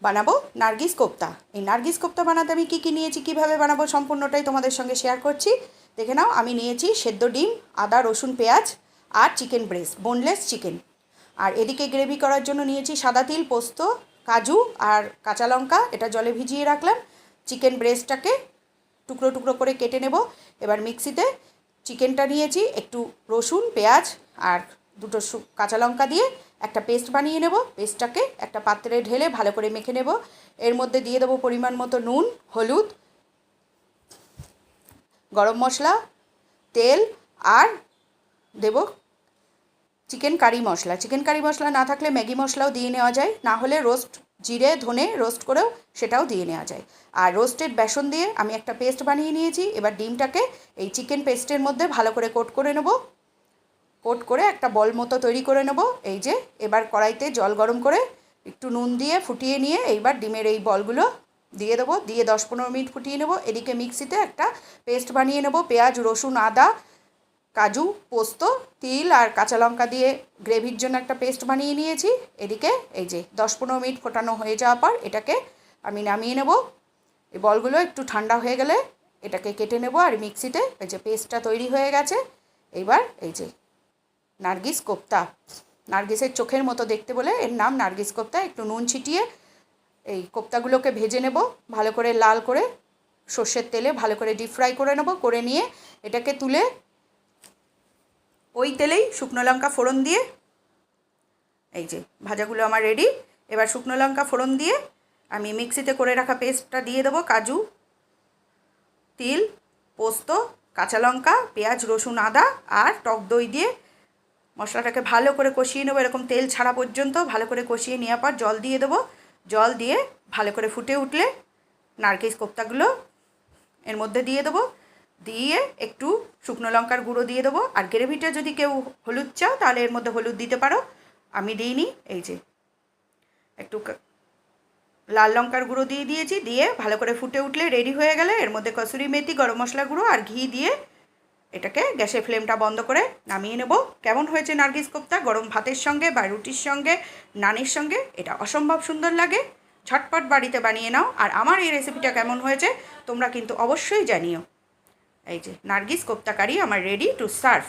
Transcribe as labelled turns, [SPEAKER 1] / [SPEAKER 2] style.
[SPEAKER 1] বানাবো নার্গিস কোপ্তা। এই নার্গিস কোপ্তা বানাতে আমি কী কী নিয়েছি, কীভাবে বানাবো সম্পূর্ণটাই তোমাদের সঙ্গে শেয়ার করছি। দেখে নাও, আমি নিয়েছি সেদ্ধ ডিম, আদা রসুন পেঁয়াজ আর চিকেন ব্রেস্ট, বোনলেস চিকেন। আর এদিকে গ্রেভি করার জন্য নিয়েছি সাদা তিল, পোস্ত, কাজু আর কাঁচা লঙ্কা, এটা জলে ভিজিয়ে রাখলাম। চিকেন ব্রেস্টটাকে টুকরো টুকরো করে কেটে নেব। এবার মিক্সিতে চিকেনটা নিয়েছি, একটু রসুন পেঁয়াজ আর দুটো কাঁচা লঙ্কা দিয়ে একটা পেস্ট বানিয়ে নেব। পেস্টটাকে একটা পাত্রে ঢেলে ভালো করে মেখে নেব। এর মধ্যে দিয়ে দেবো পরিমাণ মতো নুন, হলুদ, গরম মশলা, তেল আর দেব চিকেন কারি মশলা। চিকেন কারি মশলা না থাকলে ম্যাগি মশলাও দিয়ে নেওয়া যায়, না হলে রোস্ট জিরে ধনে রোস্ট করেও সেটাও দিয়ে নেওয়া যায়। আর রোস্টেড বেসন দিয়ে আমি একটা পেস্ট বানিয়ে নিয়েছি। এবার ডিমটাকে এই চিকেন পেস্টের মধ্যে ভালো করে কোট করে নেব। কোট করে একটা বল মতো তৈরি করে নেব। এই যে এবার কড়াইতে জল গরম করে একটু নুন দিয়ে ফুটিয়ে নিয়ে এইবার ডিমের এই বলগুলো দিয়ে দেবো। দিয়ে 10-15 মিনিট ফুটিয়ে নেব। এদিকে মিক্সিতে একটা পেস্ট বানিয়ে নেব। পেঁয়াজ রসুন আদা কাজু পোস্ত তিল আর কাঁচা লঙ্কা দিয়ে গ্রেভির জন্য একটা পেস্ট বানিয়ে নিয়েছি। এদিকে এই যে 10-15 মিনিট ফোটানো হয়ে যাওয়ার পর এটাকে আমি নামিয়ে নেব। এই বলগুলো একটু ঠান্ডা হয়ে গেলে এটাকে কেটে নেব। আর মিক্সিতে এই যে পেস্টটা তৈরি হয়ে গেছে। এইবার এই যে নার্গিস কোপ্তা, নার্গিসের চোখের মতো দেখতে বলে এর নাম নার্গিস কোপ্তা। একটু নুন ছিটিয়ে এই কোপ্তাগুলোকে ভেজে নেব ভালো করে, লাল করে সর্ষের তেলে ভালো করে ডিপ ফ্রাই করে নেব। করে নিয়ে এটাকে তুলে ওই তেলেই শুকনো লঙ্কা ফোড়ন দিয়ে, এই যে ভাজাগুলো আমার রেডি। এবার শুকনো লঙ্কা ফোড়ন দিয়ে আমি মিক্সিতে করে রাখা পেস্টটা দিয়ে দেবো। কাজু তিল পোস্ত কাঁচা লঙ্কা পেঁয়াজ রসুন আদা আর টক দই দিয়ে মশলাটাকে ভালো করে কষিয়ে নেবো। এরকম তেল ছাড়া পর্যন্ত ভালো করে কষিয়ে নেওয়ার পর জল দিয়ে দেবো। জল দিয়ে ভালো করে ফুটে উঠলে নারকেল কোপ্তাগুলো এর মধ্যে দিয়ে দেবো। দিয়ে একটু শুকনো লঙ্কার গুঁড়ো দিয়ে দেবো। আর গ্রেভিটা যদি কেউ হলুদ চাও তাহলে এর মধ্যে হলুদ দিতে পারো, আমি দিইনি। এই যে একটু লাল লঙ্কার গুঁড়ো দিয়ে দিয়েছি। দিয়ে ভালো করে ফুটে উঠলে রেডি হয়ে গেলে এর মধ্যে কসুরি মেথি গরম মশলা গুঁড়ো আর ঘি দিয়ে এটাকে গ্যাসের ফ্লেমটা বন্ধ করে নামিয়ে নেব। কেমন হয়েছে নার্গিস কোপ্তা? গরম ভাতের সঙ্গে বা রুটির সঙ্গে নানের সঙ্গে এটা অসম্ভব সুন্দর লাগে। ঝটপট বাড়িতে বানিয়ে নাও। আর আমার এই রেসিপিটা কেমন হয়েছে তোমরা কিন্তু অবশ্যই জানিও। এই যে নার্গিস কোপ্তা কারি আমার রেডি টু সার্ভ।